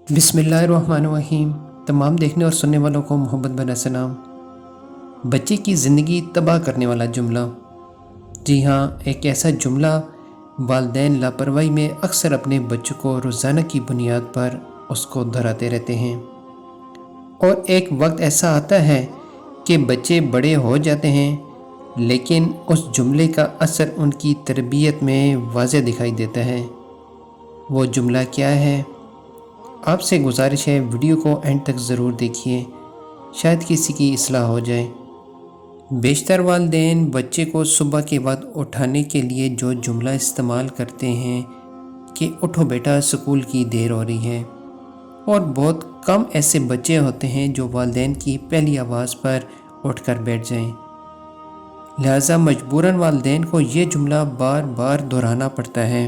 بسم اللہ الرحمن الرحیم۔ تمام دیکھنے اور سننے والوں کو محبت بھرا سلام۔ بچے کی زندگی تباہ کرنے والا جملہ۔ جی ہاں، ایک ایسا جملہ والدین لاپرواہی میں اکثر اپنے بچوں کو روزانہ کی بنیاد پر اس کو دہراتے رہتے ہیں، اور ایک وقت ایسا آتا ہے کہ بچے بڑے ہو جاتے ہیں، لیکن اس جملے کا اثر ان کی تربیت میں واضح دکھائی دیتا ہے۔ وہ جملہ کیا ہے؟ آپ سے گزارش ہے ویڈیو کو اینڈ تک ضرور دیکھیے، شاید کسی کی اصلاح ہو جائے۔ بیشتر والدین بچے کو صبح کے وقت اٹھانے کے لیے جو جملہ استعمال کرتے ہیں کہ اٹھو بیٹا اسکول کی دیر ہو رہی ہے، اور بہت کم ایسے بچے ہوتے ہیں جو والدین کی پہلی آواز پر اٹھ کر بیٹھ جائیں۔ لہٰذا مجبوراً والدین کو یہ جملہ بار بار دہرانا پڑتا ہے۔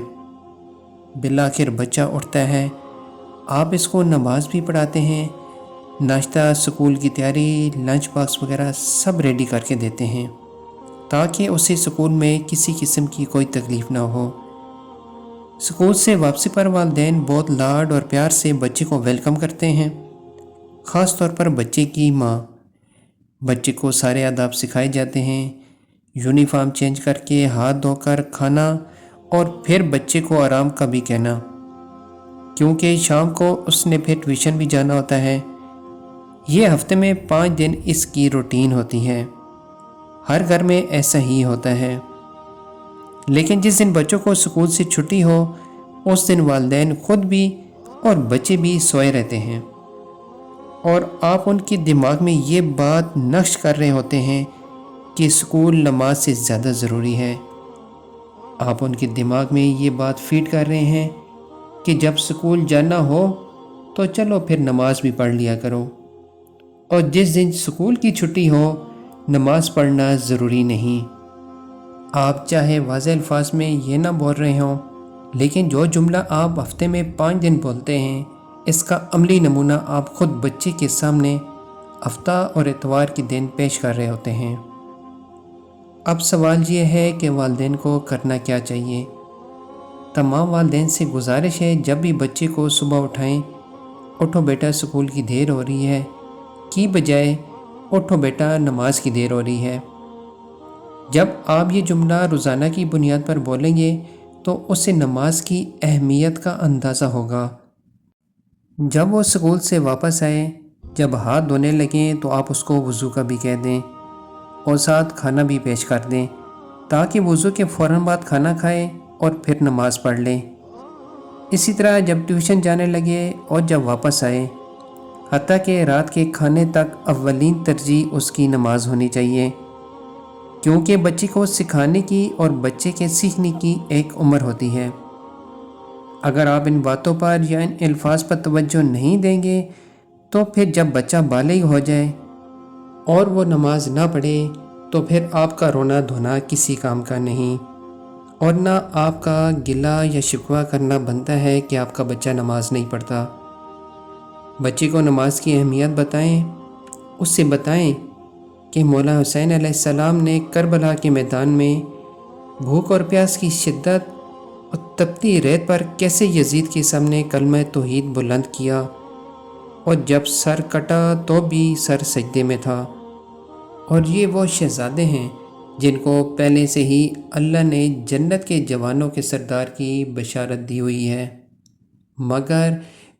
بالآخر بچہ اٹھتا ہے، آپ اس کو نماز بھی پڑھاتے ہیں، ناشتہ، اسکول کی تیاری، لنچ باکس وغیرہ سب ریڈی کر کے دیتے ہیں تاکہ اسے اسکول میں کسی قسم کی کوئی تکلیف نہ ہو۔ اسکول سے واپسی پر والدین بہت لاڈ اور پیار سے بچے کو ویلکم کرتے ہیں، خاص طور پر بچے کی ماں۔ بچے کو سارے آداب سکھائے جاتے ہیں، یونیفارم چینج کر کے، ہاتھ دھو کر، کھانا، اور پھر بچے کو آرام کا بھی کہنا، کیونکہ شام کو اس نے پھر ٹیوشن بھی جانا ہوتا ہے۔ یہ ہفتے میں 5 دن اس کی روٹین ہوتی ہے۔ ہر گھر میں ایسا ہی ہوتا ہے، لیکن جس دن بچوں کو اسکول سے چھٹی ہو اس دن والدین خود بھی اور بچے بھی سوئے رہتے ہیں، اور آپ ان کے دماغ میں یہ بات نقش کر رہے ہوتے ہیں کہ اسکول نماز سے زیادہ ضروری ہے۔ آپ ان کے دماغ میں یہ بات فیڈ کر رہے ہیں کہ جب اسکول جانا ہو تو چلو پھر نماز بھی پڑھ لیا کرو، اور جس دن اسکول کی چھٹی ہو نماز پڑھنا ضروری نہیں۔ آپ چاہے واضح الفاظ میں یہ نہ بول رہے ہوں، لیکن جو جملہ آپ ہفتے میں 5 دن بولتے ہیں، اس کا عملی نمونہ آپ خود بچے کے سامنے ہفتہ اور اتوار کے دن پیش کر رہے ہوتے ہیں۔ اب سوال یہ ہے کہ والدین کو کرنا کیا چاہیے؟ تمام والدین سے گزارش ہے جب بھی بچے کو صبح اٹھائیں، اٹھو بیٹا اسکول کی دیر ہو رہی ہے کی بجائے اٹھو بیٹا نماز کی دیر ہو رہی ہے۔ جب آپ یہ جملہ روزانہ کی بنیاد پر بولیں گے تو اسے نماز کی اہمیت کا اندازہ ہوگا۔ جب وہ اسکول سے واپس آئے، جب ہاتھ دھونے لگیں تو آپ اس کو وضو کا بھی کہہ دیں، اور ساتھ کھانا بھی پیش کر دیں تاکہ وضو کے فوراً بعد کھانا کھائیں اور پھر نماز پڑھ لیں۔ اسی طرح جب ٹیوشن جانے لگے اور جب واپس آئے، حتیٰ کہ رات کے کھانے تک اولین ترجیح اس کی نماز ہونی چاہیے، کیونکہ بچے کو سکھانے کی اور بچے کے سیکھنے کی ایک عمر ہوتی ہے۔ اگر آپ ان باتوں پر یا ان الفاظ پر توجہ نہیں دیں گے تو پھر جب بچہ بالغ ہو جائے اور وہ نماز نہ پڑھے تو پھر آپ کا رونا دھونا کسی کام کا نہیں، اور نہ آپ کا گلہ یا شکوہ کرنا بنتا ہے کہ آپ کا بچہ نماز نہیں پڑھتا۔ بچے کو نماز کی اہمیت بتائیں، اس سے بتائیں کہ مولا حسین علیہ السلام نے کربلا کے میدان میں بھوک اور پیاس کی شدت اور تپتی ریت پر کیسے یزید کے سامنے کلمہ توحید بلند کیا، اور جب سر کٹا تو بھی سر سجدے میں تھا۔ اور یہ وہ شہزادے ہیں جن کو پہلے سے ہی اللہ نے جنت کے جوانوں کے سردار کی بشارت دی ہوئی ہے، مگر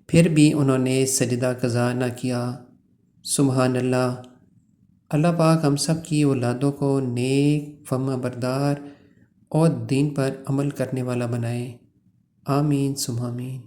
پھر بھی انہوں نے سجدہ قضا نہ کیا۔ سبحان اللہ۔ اللہ پاک ہم سب کی اولادوں کو نیک، فرما بردار اور دین پر عمل کرنے والا بنائے۔ آمین ثم آمین۔